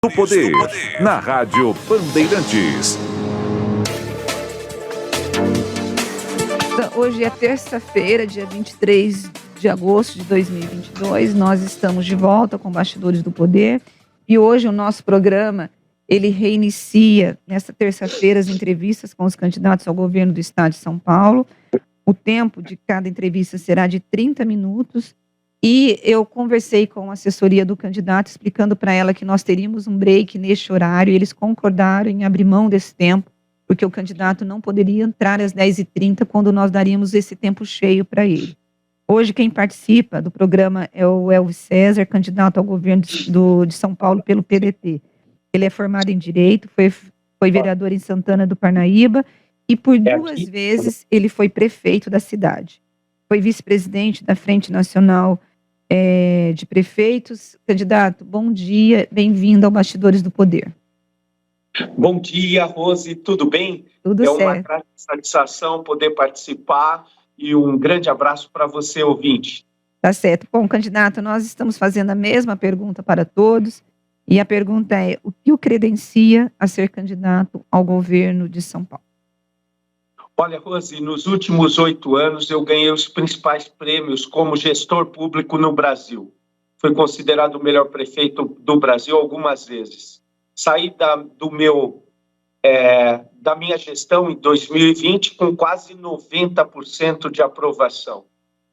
do Poder, na Rádio Bandeirantes. Hoje é terça-feira, dia 23 de agosto de 2022. Nós estamos de volta com Bastidores do Poder. E hoje o nosso programa, ele reinicia, nesta terça-feira, as entrevistas com os candidatos ao governo do Estado de São Paulo. O tempo de cada entrevista será de 30 minutos. E eu conversei com a assessoria do candidato, explicando para ela que nós teríamos um break neste horário, e eles concordaram em abrir mão desse tempo, porque o candidato não poderia entrar às 10h30, quando nós daríamos esse tempo cheio para ele. Hoje, quem participa do programa é o Elvis César, candidato ao governo de São Paulo pelo PDT. Ele é formado em Direito, foi vereador em Santana do Parnaíba, e por 2 vezes ele foi prefeito da cidade. Foi vice-presidente da Frente Nacional de Prefeitos. Candidato, bom dia, bem-vindo ao Bastidores do Poder. Bom dia, Rose, tudo bem? Tudo certo. É uma grande satisfação poder participar e um grande abraço para você, ouvinte. Tá certo. Bom, candidato, nós estamos fazendo a mesma pergunta para todos, e a pergunta é: o que o credencia a ser candidato ao governo de São Paulo? Olha, Rose, nos últimos 8 anos eu ganhei os principais prêmios como gestor público no Brasil. Fui considerado o melhor prefeito do Brasil algumas vezes. Saí da minha gestão em 2020 com quase 90% de aprovação.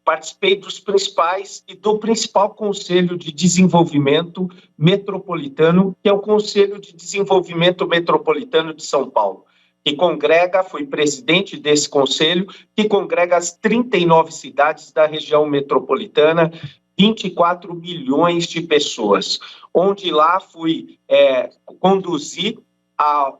Participei dos principais e do principal Conselho de Desenvolvimento Metropolitano, que é o Conselho de Desenvolvimento Metropolitano de São Paulo, que congrega, fui presidente desse conselho, que congrega as 39 cidades da região metropolitana, 24 milhões de pessoas, onde lá fui conduzir a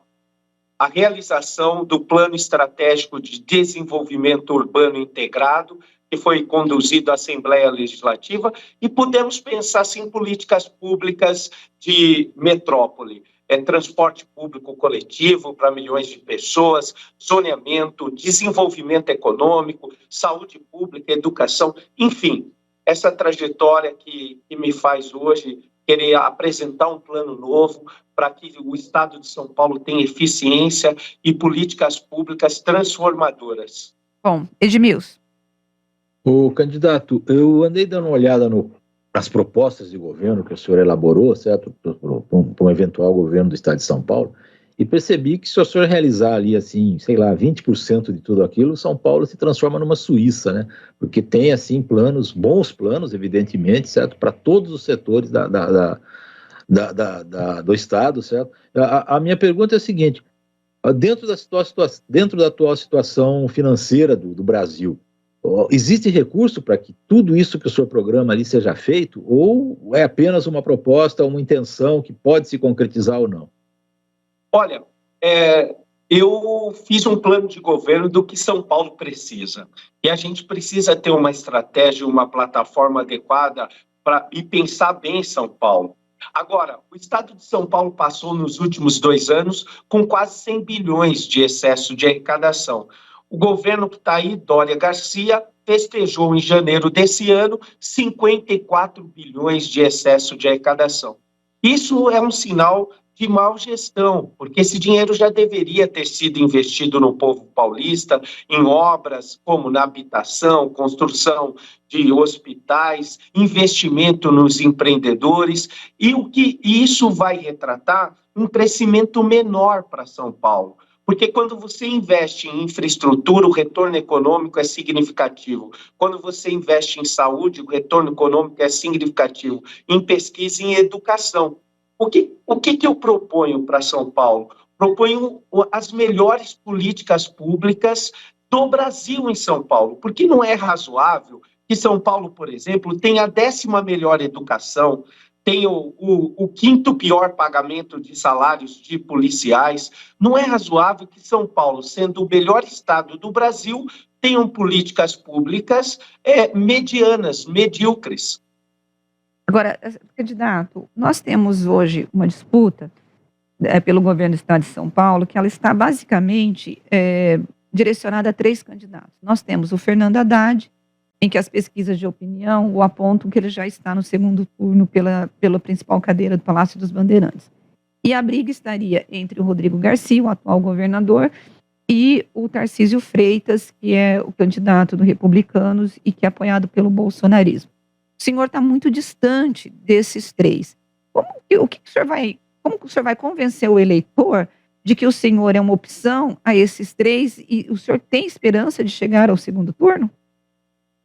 realização do Plano Estratégico de Desenvolvimento Urbano Integrado, que foi conduzido à Assembleia Legislativa, e pudemos pensar em políticas públicas de metrópole. Transporte público coletivo para milhões de pessoas, zoneamento, desenvolvimento econômico, saúde pública, educação, enfim, essa trajetória que me faz hoje querer apresentar um plano novo para que o Estado de São Paulo tenha eficiência e políticas públicas transformadoras. Bom, Edmilson. O candidato, eu andei dando uma olhada nas propostas de governo que o senhor elaborou, certo, para um eventual governo do Estado de São Paulo, e percebi que se o senhor realizar ali, assim, sei lá, 20% de tudo aquilo, São Paulo se transforma numa Suíça, né? Porque tem, assim, bons planos, evidentemente, certo, para todos os setores do Estado, certo? A minha pergunta é a seguinte: dentro da atual situação financeira do Brasil, existe recurso para que tudo isso que o senhor programa ali seja feito, ou é apenas uma proposta, uma intenção que pode se concretizar ou não? Olha, eu fiz um plano de governo do que São Paulo precisa. E a gente precisa ter uma estratégia, uma plataforma adequada e pensar bem em São Paulo. Agora, o Estado de São Paulo passou nos últimos 2 anos com quase 100 bilhões de excesso de arrecadação. O governo que está aí, Dória Garcia, festejou em janeiro desse ano 54 bilhões de excesso de arrecadação. Isso é um sinal de má gestão, porque esse dinheiro já deveria ter sido investido no povo paulista, em obras como na habitação, construção de hospitais, investimento nos empreendedores, e o que isso vai retratar? Um crescimento menor para São Paulo. Porque quando você investe em infraestrutura, o retorno econômico é significativo. Quando você investe em saúde, o retorno econômico é significativo. Em pesquisa e em educação. O que eu proponho para São Paulo? Proponho as melhores políticas públicas do Brasil em São Paulo. Porque não é razoável que São Paulo, por exemplo, tenha a 10ª melhor educação, tem o 5º pior pagamento de salários de policiais. Não é razoável que São Paulo, sendo o melhor estado do Brasil, tenham políticas públicas medianas, medíocres. Agora, candidato, nós temos hoje uma disputa pelo governo do Estado de São Paulo, que ela está basicamente direcionada a 3 candidatos. Nós temos o Fernando Haddad, em que as pesquisas de opinião o apontam que ele já está no segundo turno pela principal cadeira do Palácio dos Bandeirantes. E a briga estaria entre o Rodrigo Garcia, o atual governador, e o Tarcísio Freitas, que é o candidato do Republicanos e que é apoiado pelo bolsonarismo. O senhor está muito distante desses três. Como que o senhor vai convencer o eleitor de que o senhor é uma opção a esses três e o senhor tem esperança de chegar ao segundo turno?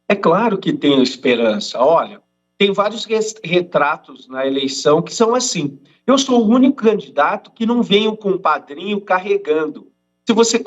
É claro que tenho esperança. Olha, tem vários retratos na eleição que são assim. Eu sou o único candidato que não venho com um padrinho carregando. Se você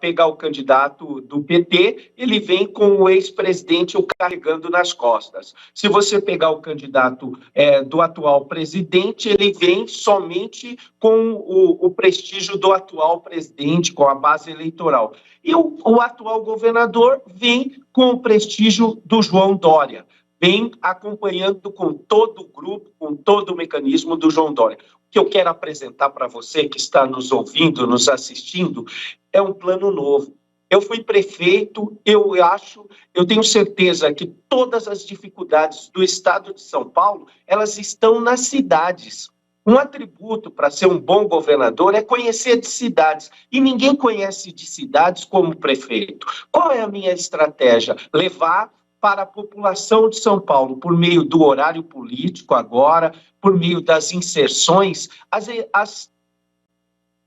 pegar o candidato do PT, ele vem com o ex-presidente o carregando nas costas. Se você pegar o candidato do atual presidente, ele vem somente com o prestígio do atual presidente, com a base eleitoral. E o atual governador vem com o prestígio do João Dória. Vem acompanhando com todo o grupo, com todo o mecanismo do João Dória. O que eu quero apresentar para você que está nos ouvindo, nos assistindo, é um plano novo. Eu fui prefeito, eu tenho certeza que todas as dificuldades do estado de São Paulo, elas estão nas cidades. Um atributo para ser um bom governador é conhecer de cidades. E ninguém conhece de cidades como prefeito. Qual é a minha estratégia? Levar para a população de São Paulo, por meio do horário político agora, por meio das inserções, as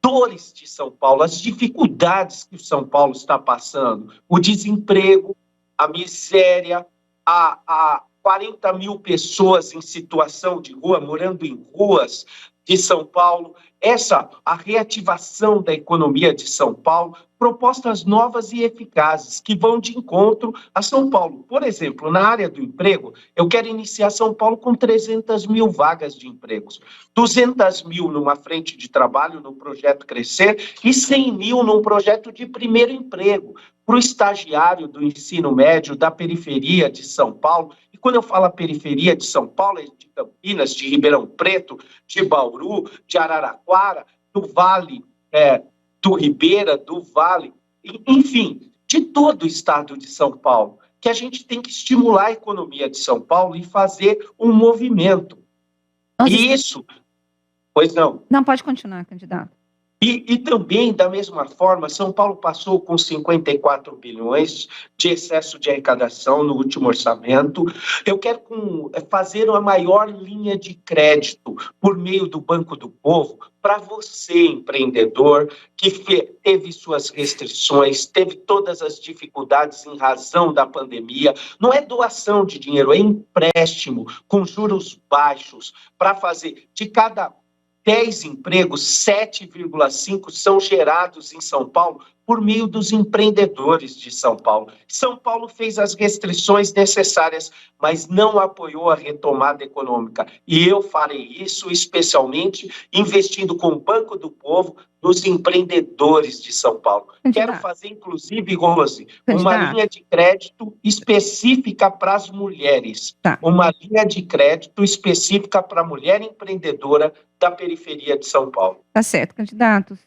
dores de São Paulo, as dificuldades que o São Paulo está passando, o desemprego, a miséria, a 40 mil pessoas em situação de rua, morando em ruas de São Paulo, a reativação da economia de São Paulo, propostas novas e eficazes que vão de encontro a São Paulo. Por exemplo, na área do emprego, eu quero iniciar São Paulo com 300 mil vagas de empregos, 200 mil numa frente de trabalho, no projeto Crescer, e 100 mil num projeto de primeiro emprego, para o estagiário do ensino médio da periferia de São Paulo. E quando eu falo a periferia de São Paulo, é de Campinas, de Ribeirão Preto, de Bauru, de Araraquara, do Vale, do Ribeira, do Vale, enfim, de todo o estado de São Paulo, que a gente tem que estimular a economia de São Paulo e fazer um movimento. E isso... Pois não. Não, pode continuar, candidato. E também, da mesma forma, São Paulo passou com 54 bilhões de excesso de arrecadação no último orçamento. Eu quero fazer uma maior linha de crédito por meio do Banco do Povo para você, empreendedor, que teve suas restrições, teve todas as dificuldades em razão da pandemia. Não é doação de dinheiro, é empréstimo com juros baixos para fazer de cada 10 empregos, 7,5 são gerados em São Paulo por meio dos empreendedores de São Paulo. São Paulo fez as restrições necessárias, mas não apoiou a retomada econômica. E eu farei isso especialmente investindo com o Banco do Povo nos empreendedores de São Paulo. Quero fazer, inclusive, Rose, uma linha de crédito específica para as mulheres. Uma linha de crédito específica para a mulher empreendedora da periferia de São Paulo. Tá certo, candidatos.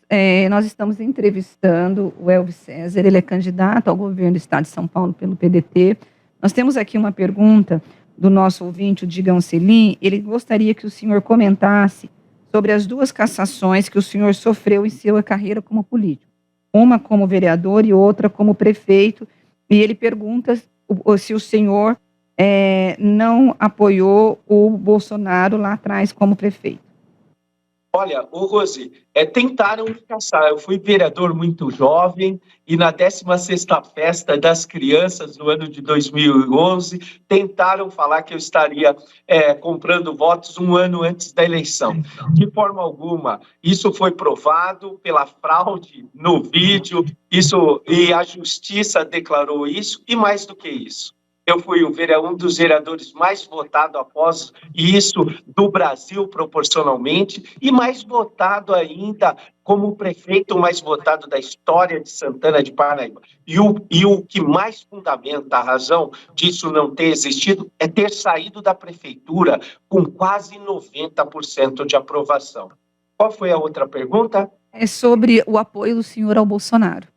Nós estamos entrevistando o Elvis César, ele é candidato ao governo do estado de São Paulo pelo PDT. Nós temos aqui uma pergunta do nosso ouvinte, o Digão Selim. Ele gostaria que o senhor comentasse sobre as duas cassações que o senhor sofreu em sua carreira como político. Uma como vereador e outra como prefeito. E ele pergunta se o senhor não apoiou o Bolsonaro lá atrás como prefeito. Olha, Rose, tentaram me caçar. Eu fui vereador muito jovem e na 16ª Festa das Crianças, no ano de 2011, tentaram falar que eu estaria comprando votos um ano antes da eleição. De forma alguma, isso foi provado pela fraude no vídeo, e a Justiça declarou isso, e mais do que isso. Eu fui um dos vereadores mais votados após isso do Brasil, proporcionalmente, e mais votado ainda como prefeito mais votado da história de Santana de Parnaíba. E o que mais fundamenta a razão disso não ter existido é ter saído da prefeitura com quase 90% de aprovação. Qual foi a outra pergunta? É sobre o apoio do senhor ao Bolsonaro.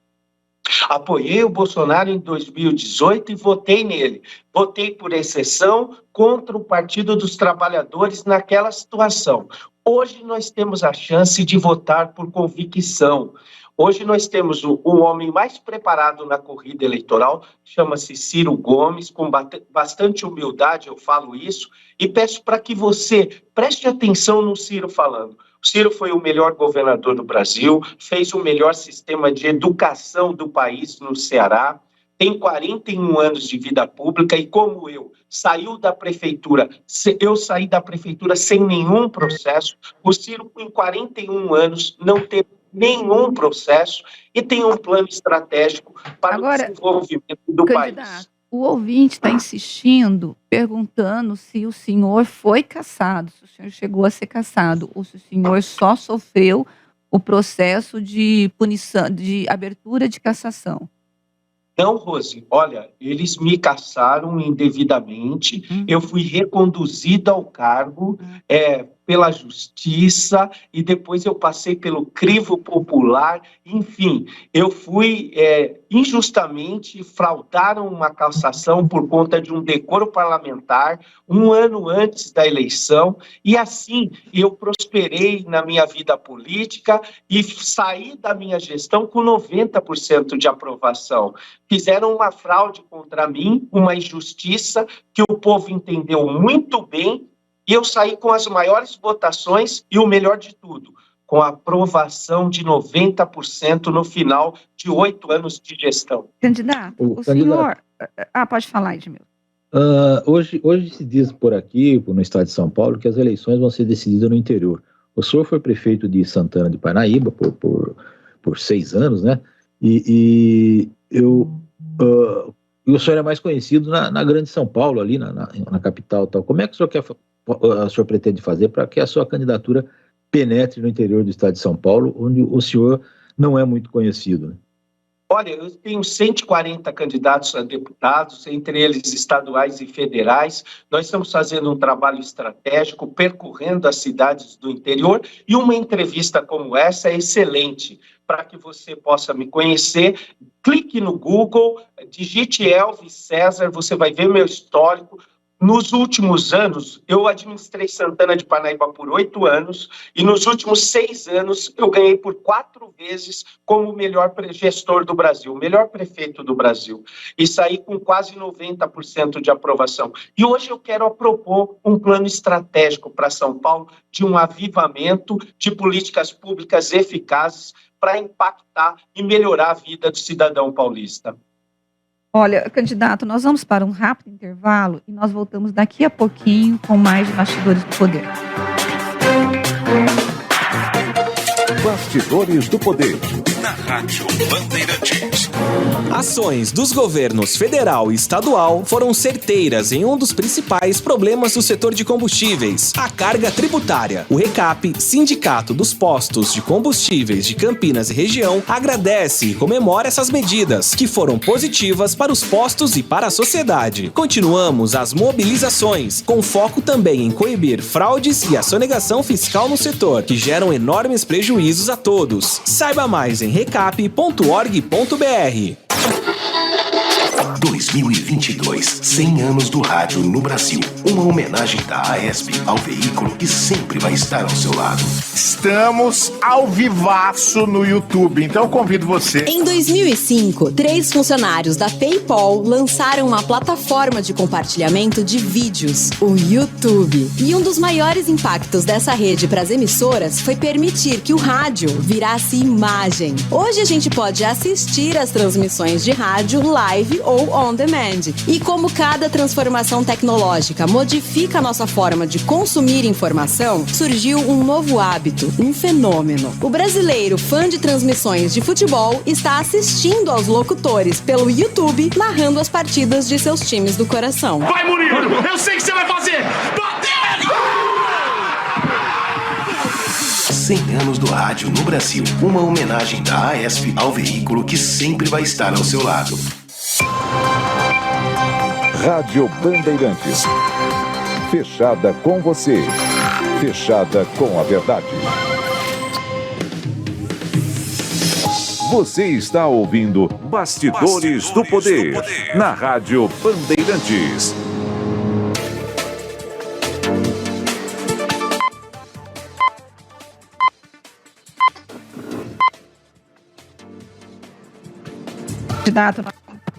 Apoiei o Bolsonaro em 2018 e votei nele. Votei por exceção contra o Partido dos Trabalhadores naquela situação. Hoje nós temos a chance de votar por convicção. Hoje nós temos o homem mais preparado na corrida eleitoral, chama-se Ciro Gomes, com bastante humildade eu falo isso, e peço para que você preste atenção no Ciro falando. O Ciro foi o melhor governador do Brasil, fez o melhor sistema de educação do país no Ceará, tem 41 anos de vida pública e, como eu saí da prefeitura sem nenhum processo. O Ciro, em 41 anos, não teve nenhum processo e tem um plano estratégico para o desenvolvimento do país. O ouvinte está insistindo, perguntando se o senhor foi cassado, se o senhor chegou a ser cassado, ou se o senhor só sofreu o processo de punição, de abertura de cassação. Não, Rose, olha, eles me cassaram indevidamente, eu fui reconduzida ao cargo pela justiça e depois eu passei pelo crivo popular, enfim, eu fui injustamente, fraudaram uma cassação por conta de um decoro parlamentar, um ano antes da eleição, e assim eu prosperei na minha vida política e saí da minha gestão com 90% de aprovação. Fizeram uma fraude contra mim, uma injustiça que o povo entendeu muito bem, e eu saí com as maiores votações e o melhor de tudo, com a aprovação de 90% no final de 8 anos de gestão. Candidato, o senhor... pode falar, Edmilson. Hoje se diz por aqui, no estado de São Paulo, que as eleições vão ser decididas no interior. O senhor foi prefeito de Santana de Parnaíba por 6 anos, né? E o senhor é mais conhecido na grande São Paulo, ali na capital e tal. Como é que o senhor pretende fazer para que a sua candidatura penetre no interior do estado de São Paulo, onde o senhor não é muito conhecido, né? Olha, eu tenho 140 candidatos a deputados, entre eles estaduais e federais. Nós estamos fazendo um trabalho estratégico, percorrendo as cidades do interior, e uma entrevista como essa é excelente para que você possa me conhecer. Clique no Google, digite Elvis César, você vai ver meu histórico. Nos últimos anos, eu administrei Santana de Parnaíba por 8 anos e nos últimos 6 anos eu ganhei por 4 vezes como o melhor gestor do Brasil, o melhor prefeito do Brasil. E saí com quase 90% de aprovação. E hoje eu quero propor um plano estratégico para São Paulo de um avivamento de políticas públicas eficazes para impactar e melhorar a vida do cidadão paulista. Olha, candidato, nós vamos para um rápido intervalo e nós voltamos daqui a pouquinho com mais Bastidores do Poder. Bastidores do Poder. Na Rádio Bandeirantes. Ações dos governos federal e estadual foram certeiras em um dos principais problemas do setor de combustíveis, a carga tributária. O RECAP, Sindicato dos Postos de Combustíveis de Campinas e região, agradece e comemora essas medidas, que foram positivas para os postos e para a sociedade. Continuamos as mobilizações, com foco também em coibir fraudes e a sonegação fiscal no setor, que geram enormes prejuízos a todos. Saiba mais em recap.org.br. 2022, 100 anos do rádio no Brasil. Uma homenagem da AESP ao veículo que sempre vai estar ao seu lado. Estamos ao vivaço no YouTube, então convido você. Em 2005, 3 funcionários da PayPal lançaram uma plataforma de compartilhamento de vídeos, o YouTube. E um dos maiores impactos dessa rede para as emissoras foi permitir que o rádio virasse imagem. Hoje a gente pode assistir às transmissões de rádio live ou on demand. E como cada transformação tecnológica modifica a nossa forma de consumir informação, surgiu um novo hábito, um fenômeno. O brasileiro fã de transmissões de futebol está assistindo aos locutores pelo YouTube, narrando as partidas de seus times do coração. Vai, Murilo! Eu sei que você vai fazer! Bateu! 100 anos do rádio no Brasil. Uma homenagem da AESP ao veículo que sempre vai estar ao seu lado. Rádio Bandeirantes. Fechada com você. Fechada com a verdade. Você está ouvindo Bastidores do Poder. Na Rádio Bandeirantes. Candidato,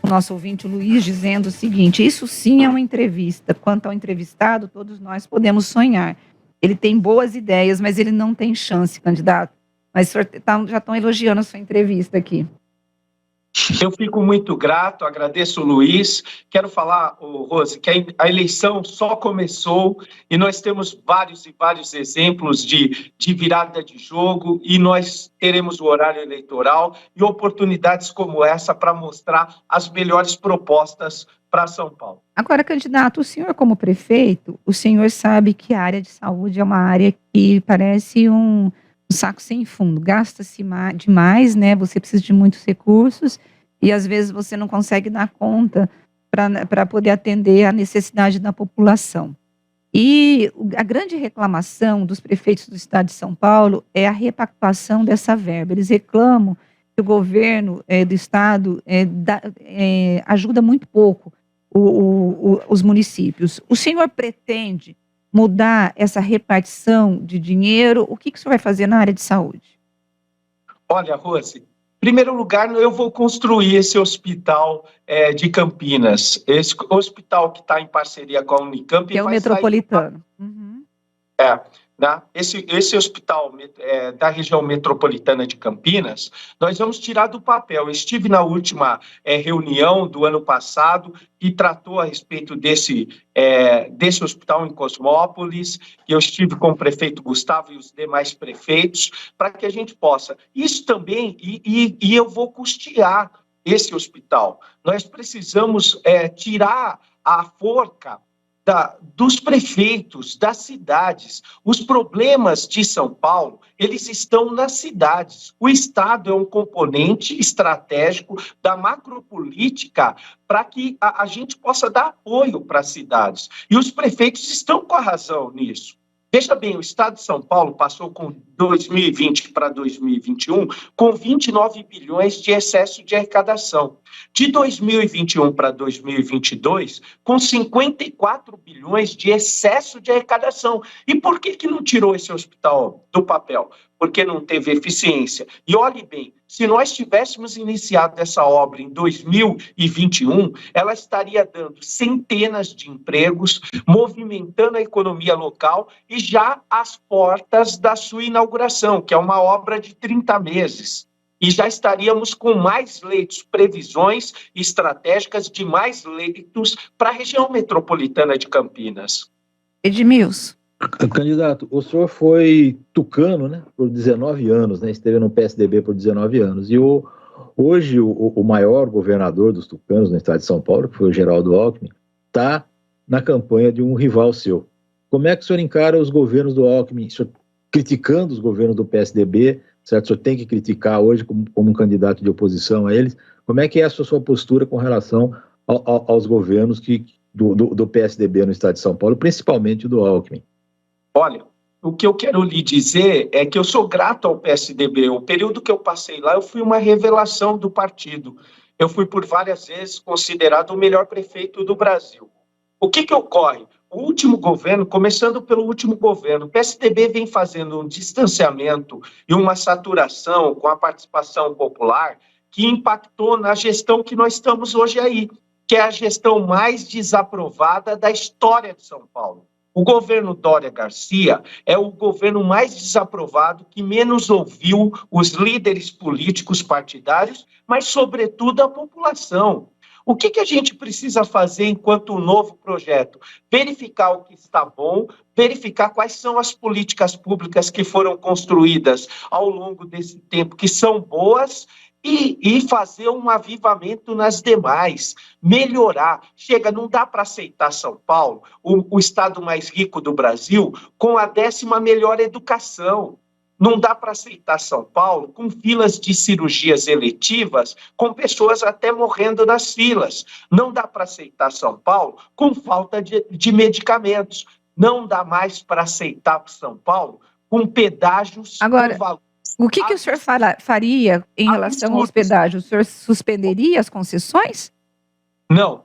o nosso ouvinte, o Luiz, dizendo o seguinte: isso sim é uma entrevista. Quanto ao entrevistado, todos nós podemos sonhar. Ele tem boas ideias, mas ele não tem chance, candidato. Mas o senhor já estão elogiando a sua entrevista aqui. Eu fico muito grato, agradeço o Luiz. Quero falar, Rose, que a eleição só começou e nós temos vários e vários exemplos de virada de jogo, e nós teremos o horário eleitoral e oportunidades como essa para mostrar as melhores propostas para São Paulo. Agora, candidato, o senhor como prefeito, o senhor sabe que a área de saúde é uma área que parece um saco sem fundo, gasta-se demais, né? Você precisa de muitos recursos e às vezes você não consegue dar conta para poder atender a necessidade da população. E a grande reclamação dos prefeitos do estado de São Paulo é a repactuação dessa verba. Eles reclamam que o governo do estado ajuda muito pouco os municípios. O senhor pretende mudar essa repartição de dinheiro? O que o senhor vai fazer na área de saúde? Olha, Rose, em primeiro lugar, eu vou construir esse hospital de Campinas. Esse hospital que está em parceria com a Unicamp. Que é o metropolitano. Esse hospital da região metropolitana de Campinas, nós vamos tirar do papel. Eu estive na última reunião do ano passado que tratou a respeito desse hospital em Cosmópolis, e eu estive com o prefeito Gustavo e os demais prefeitos, para que a gente possa. Isso também, e eu vou custear esse hospital. Nós precisamos tirar a forca dos prefeitos, das cidades. Os problemas de São Paulo, eles estão nas cidades. O Estado é um componente estratégico da macropolítica para que a gente possa dar apoio para as cidades. E os prefeitos estão com a razão nisso. Veja bem, o Estado de São Paulo passou com 2020 para 2021 com 29 bilhões de excesso de arrecadação. De 2021 para 2022, com 54 bilhões de excesso de arrecadação. E por que não tirou esse hospital do papel? Porque não teve eficiência. E olhe bem, se nós tivéssemos iniciado essa obra em 2021, ela estaria dando centenas de empregos, movimentando a economia local e já às portas da sua inauguração, que é uma obra de 30 meses. E já estaríamos com mais leitos, previsões estratégicas de mais leitos para a região metropolitana de Campinas. Edmilson. Candidato, o senhor foi tucano, né, por 19 anos, né, esteve no PSDB por 19 anos, e hoje o maior governador dos tucanos no estado de São Paulo, que foi o Geraldo Alckmin, está na campanha de um rival seu. Como é que o senhor encara os governos do Alckmin, o senhor criticando os governos do PSDB, certo? O senhor tem que criticar hoje como um candidato de oposição a eles. Como é que é a sua postura com relação aos governos do PSDB no estado de São Paulo, principalmente do Alckmin? Olha, o que eu quero lhe dizer é que eu sou grato ao PSDB. O período que eu passei lá, eu fui uma revelação do partido. Eu fui por várias vezes considerado o melhor prefeito do Brasil. O que ocorre? O último governo, começando pelo último governo, o PSDB vem fazendo um distanciamento e uma saturação com a participação popular que impactou na gestão que nós estamos hoje aí, que é a gestão mais desaprovada da história de São Paulo. O governo Dória Garcia é o governo mais desaprovado, que menos ouviu os líderes políticos partidários, mas, sobretudo, a população. O que a gente precisa fazer enquanto um novo projeto? Verificar o que está bom, verificar quais são as políticas públicas que foram construídas ao longo desse tempo, que são boas, e fazer um avivamento nas demais, melhorar. Chega, não dá para aceitar São Paulo, o estado mais rico do Brasil, com a 10ª melhor educação. Não dá para aceitar São Paulo com filas de cirurgias eletivas, com pessoas até morrendo nas filas. Não dá para aceitar São Paulo com falta de medicamentos. Não dá mais para aceitar São Paulo com pedágios. Agora, o que o senhor faria em relação aos pedágios? O senhor suspenderia as concessões? Não.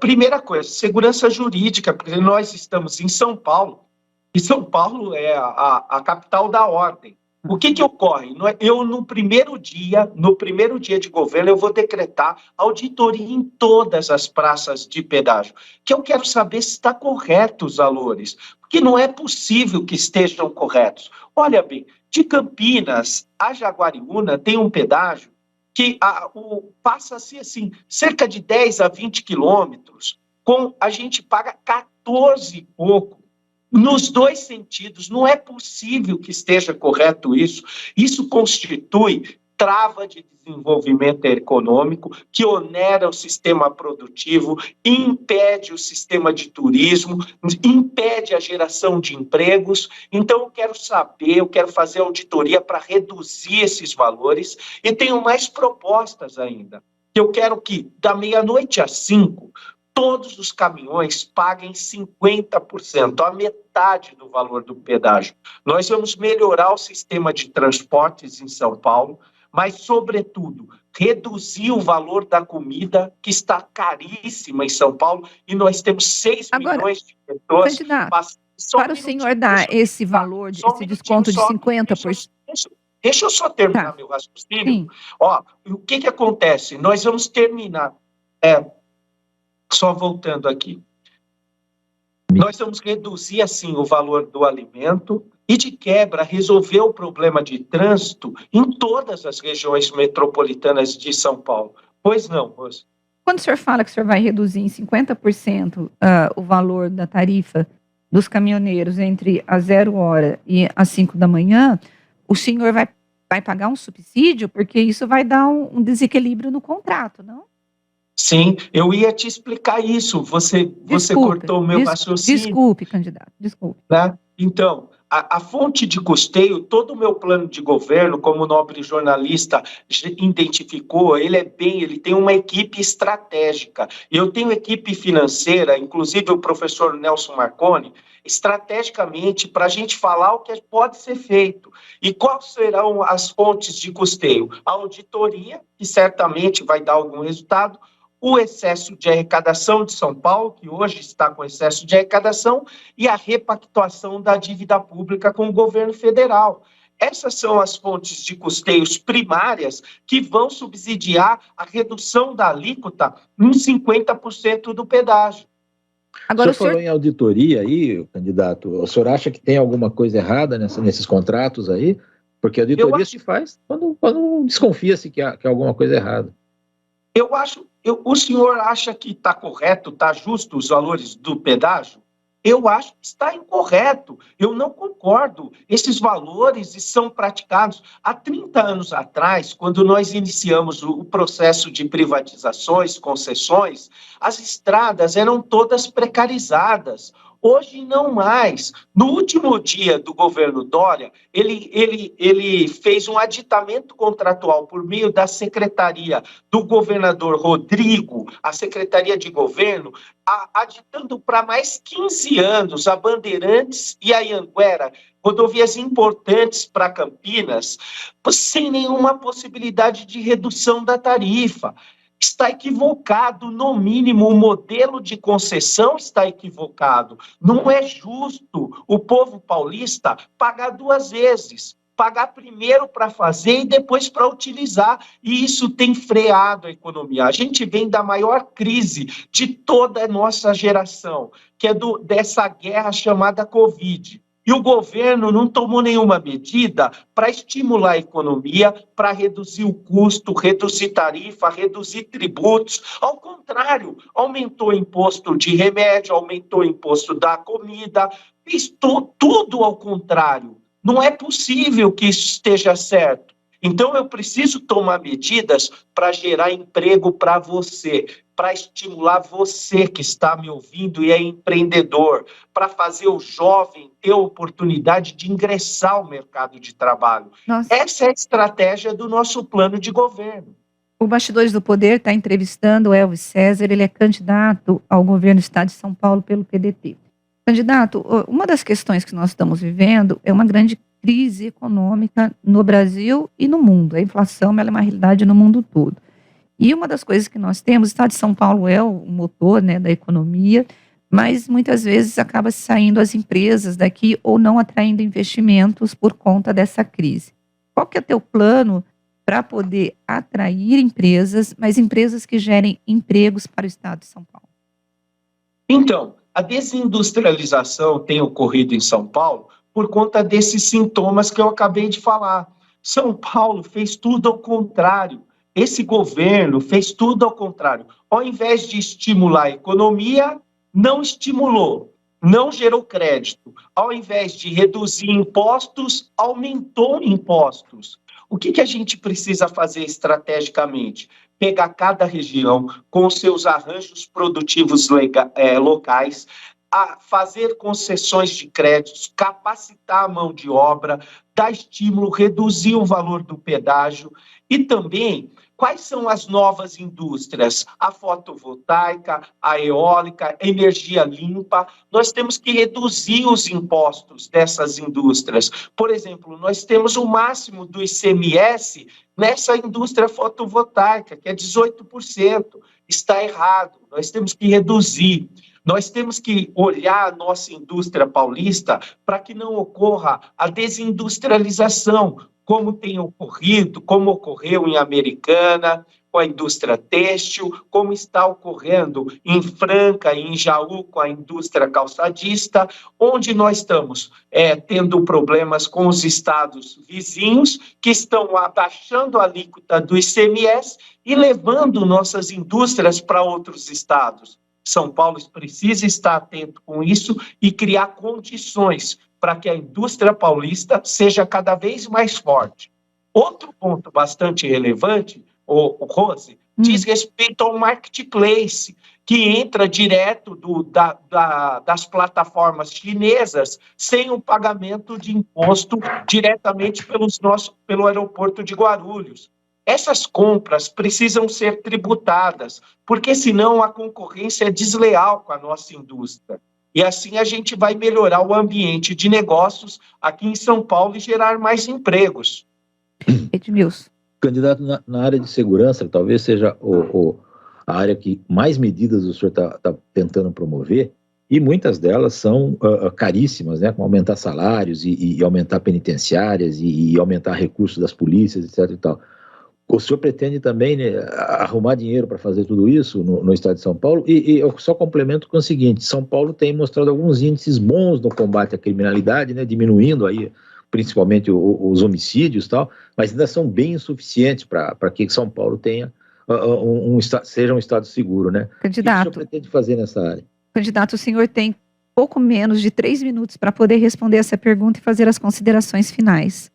Primeira coisa, segurança jurídica, porque nós estamos em São Paulo, e São Paulo é a capital da ordem. O que ocorre? Eu, no primeiro dia de governo, eu vou decretar auditoria em todas as praças de pedágio, que eu quero saber se está correto os valores, porque não é possível que estejam corretos. Olha bem, de Campinas a Jaguariúna tem um pedágio que passa-se assim, cerca de 10 a 20 quilômetros, a gente paga 14 e pouco. Nos dois sentidos, não é possível que esteja correto isso. Isso constitui trava de desenvolvimento econômico, que onera o sistema produtivo, impede o sistema de turismo, impede a geração de empregos. Então, eu quero fazer auditoria para reduzir esses valores e tenho mais propostas ainda. Eu quero que, da meia-noite às 5, todos os caminhões paguem 50%, a metade do valor do pedágio. Nós vamos melhorar o sistema de transportes em São Paulo, mas, sobretudo, reduzir o valor da comida, que está caríssima em São Paulo, e nós temos 6 milhões de pessoas... Para o senhor dar esse valor, esse desconto de 50%... Deixa eu só terminar meu raciocínio. Sim. O que acontece? Nós vamos terminar... Só voltando aqui. Nós vamos reduzir, assim, o valor do alimento e, de quebra, resolver o problema de trânsito em todas as regiões metropolitanas de São Paulo. Pois não, Rosa? Quando o senhor fala que o senhor vai reduzir em 50% o valor da tarifa dos caminhoneiros entre as 0 hora e as 5 da manhã, o senhor vai pagar um subsídio? Porque isso vai dar um desequilíbrio no contrato, não? Sim, eu ia te explicar isso. Você cortou o meu raciocínio. Desculpe, candidato, desculpe. Né? Então, a fonte de custeio, todo o meu plano de governo, como o nobre jornalista identificou, ele tem uma equipe estratégica. Eu tenho equipe financeira, inclusive o professor Nelson Marconi, estrategicamente para a gente falar o que pode ser feito. E quais serão as fontes de custeio? A auditoria, que certamente vai dar algum resultado, o excesso de arrecadação de São Paulo, que hoje está com excesso de arrecadação, e a repactuação da dívida pública com o governo federal. Essas são as fontes de custeios primárias que vão subsidiar a redução da alíquota em 50% do pedágio. Agora, o senhor falou em auditoria aí, candidato. O senhor acha que tem alguma coisa errada nesses contratos aí? Porque a auditoria se faz quando desconfia-se que há alguma coisa errada. O senhor acha que está correto, está justo os valores do pedágio? Eu acho que está incorreto. Eu não concordo. Esses valores são praticados há 30 anos atrás, quando nós iniciamos o processo de privatizações, concessões, as estradas eram todas precarizadas. Hoje não mais. No último dia do governo Dória, ele fez um aditamento contratual por meio da secretaria do governador Rodrigo, a Secretaria de Governo, aditando para mais 15 anos a Bandeirantes e a Anhanguera, rodovias importantes para Campinas, sem nenhuma possibilidade de redução da tarifa. Está equivocado, no mínimo, o modelo de concessão está equivocado. Não é justo o povo paulista pagar 2 vezes. Pagar primeiro para fazer e depois para utilizar. E isso tem freado a economia. A gente vem da maior crise de toda a nossa geração, que é dessa guerra chamada Covid. E o governo não tomou nenhuma medida para estimular a economia, para reduzir o custo, reduzir tarifa, reduzir tributos. Ao contrário, aumentou o imposto de remédio, aumentou o imposto da comida, fez tudo ao contrário. Não é possível que isso esteja certo. Então, eu preciso tomar medidas para gerar emprego para você, para estimular você que está me ouvindo e é empreendedor, para fazer o jovem ter a oportunidade de ingressar ao mercado de trabalho. Nossa. Essa é a estratégia do nosso plano de governo. O Bastidores do Poder está entrevistando o Elvis César, ele é candidato ao governo do estado de São Paulo pelo PDT. Candidato, uma das questões que nós estamos vivendo é uma grande crise econômica no Brasil e no mundo. A inflação ela é uma realidade no mundo todo. E uma das coisas que nós temos, o estado de São Paulo é o motor, né, da economia, mas muitas vezes acaba saindo as empresas daqui ou não atraindo investimentos por conta dessa crise. Qual que é o teu plano para poder atrair empresas, mas empresas que gerem empregos para o estado de São Paulo? Então, a desindustrialização tem ocorrido em São Paulo por conta desses sintomas que eu acabei de falar. São Paulo fez tudo ao contrário. Esse governo fez tudo ao contrário. Ao invés de estimular a economia, não estimulou, não gerou crédito. Ao invés de reduzir impostos, aumentou impostos. O que a gente precisa fazer estrategicamente? Pegar cada região com seus arranjos produtivos locais, a fazer concessões de créditos, capacitar a mão de obra, dar estímulo, reduzir o valor do pedágio e também quais são as novas indústrias? A fotovoltaica, a eólica, a energia limpa. Nós temos que reduzir os impostos dessas indústrias. Por exemplo, nós temos o máximo do ICMS nessa indústria fotovoltaica, que é 18%. Está errado, nós temos que reduzir. Nós temos que olhar a nossa indústria paulista para que não ocorra a desindustrialização, como tem ocorrido, como ocorreu em Americana, com a indústria têxtil, como está ocorrendo em Franca e em Jaú com a indústria calçadista, onde nós estamos tendo problemas com os estados vizinhos, que estão abaixando a alíquota do ICMS e levando nossas indústrias para outros estados. São Paulo precisa estar atento com isso e criar condições para que a indústria paulista seja cada vez mais forte. Outro ponto bastante relevante, Rose, diz respeito ao marketplace, que entra direto das plataformas chinesas sem o pagamento de imposto diretamente pelo aeroporto de Guarulhos. Essas compras precisam ser tributadas, porque senão a concorrência é desleal com a nossa indústria. E assim a gente vai melhorar o ambiente de negócios aqui em São Paulo e gerar mais empregos. Edmilson. Candidato, na área de segurança, talvez seja a área que mais medidas o senhor está tentando promover, e muitas delas são caríssimas, né, como aumentar salários e aumentar penitenciárias e aumentar recursos das polícias, etc. e tal. O senhor pretende também, né, arrumar dinheiro para fazer tudo isso no estado de São Paulo? E eu só complemento com o seguinte: São Paulo tem mostrado alguns índices bons no combate à criminalidade, né, diminuindo aí principalmente os homicídios e tal, mas ainda são bem insuficientes para que São Paulo tenha seja um estado seguro, né? Candidato, o que o senhor pretende fazer nessa área? Candidato, o senhor tem pouco menos de 3 minutos para poder responder essa pergunta e fazer as considerações finais.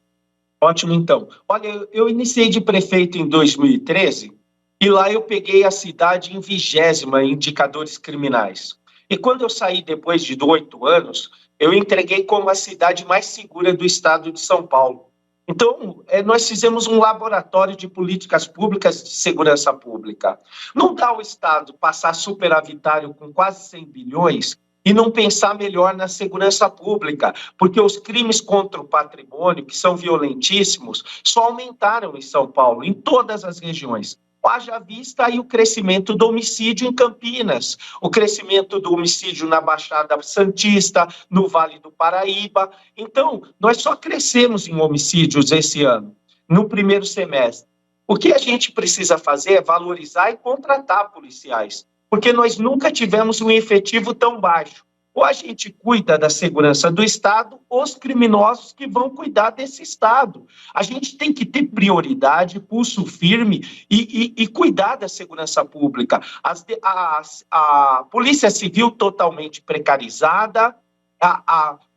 Ótimo, então. Olha, eu iniciei de prefeito em 2013 e lá eu peguei a cidade em 20ª em indicadores criminais. E quando eu saí depois de 8 anos, eu entreguei como a cidade mais segura do estado de São Paulo. Então, nós fizemos um laboratório de políticas públicas de segurança pública. Não dá o estado passar superavitário com quase 100 bilhões e não pensar melhor na segurança pública, porque os crimes contra o patrimônio, que são violentíssimos, só aumentaram em São Paulo, em todas as regiões. Haja vista aí o crescimento do homicídio em Campinas, o crescimento do homicídio na Baixada Santista, no Vale do Paraíba. Então, nós só crescemos em homicídios esse ano, no primeiro semestre. O que a gente precisa fazer é valorizar e contratar policiais, porque nós nunca tivemos um efetivo tão baixo. Ou a gente cuida da segurança do Estado, ou os criminosos que vão cuidar desse Estado. A gente tem que ter prioridade, pulso firme e cuidar da segurança pública. A Polícia Civil totalmente precarizada,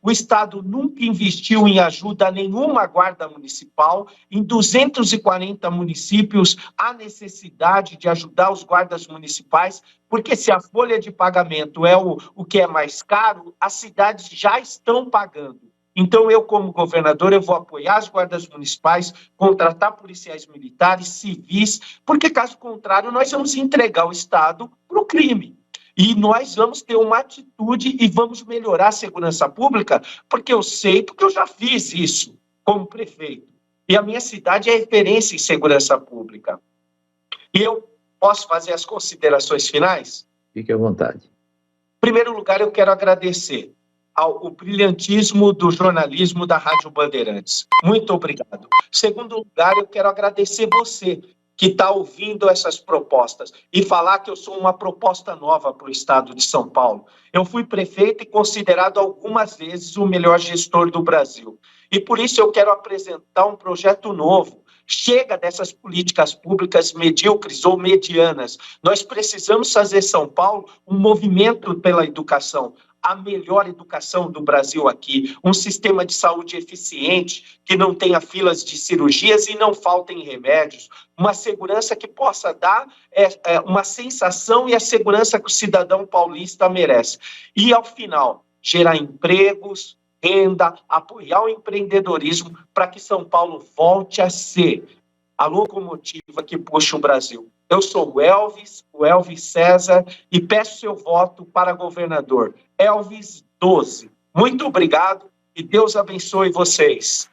o Estado nunca investiu em ajuda a nenhuma guarda municipal. Em 240 municípios, há necessidade de ajudar os guardas municipais, porque se a folha de pagamento é o que é mais caro, as cidades já estão pagando. Então, eu, como governador, eu vou apoiar as guardas municipais, contratar policiais militares, civis, porque, caso contrário, nós vamos entregar o Estado para o crime. E nós vamos ter uma atitude e vamos melhorar a segurança pública, porque eu sei, porque eu já fiz isso como prefeito. E a minha cidade é referência em segurança pública. E eu posso fazer as considerações finais? Fique à vontade. primeiro lugar, eu quero agradecer ao brilhantismo do jornalismo da Rádio Bandeirantes. Muito obrigado. Segundo lugar, eu quero agradecer você que está ouvindo essas propostas e falar que eu sou uma proposta nova para o estado de São Paulo. Eu fui prefeito e considerado algumas vezes o melhor gestor do Brasil. E por isso eu quero apresentar um projeto novo. Chega dessas políticas públicas medíocres ou medianas. Nós precisamos fazer São Paulo um movimento pela educação, a melhor educação do Brasil aqui, um sistema de saúde eficiente, que não tenha filas de cirurgias e não faltem remédios, uma segurança que possa dar uma sensação e a segurança que o cidadão paulista merece. E, ao final, gerar empregos, renda, apoiar o empreendedorismo para que São Paulo volte a ser a locomotiva que puxa o Brasil. Eu sou o Elvis César, e peço seu voto para governador. Elvis 12. Muito obrigado e Deus abençoe vocês.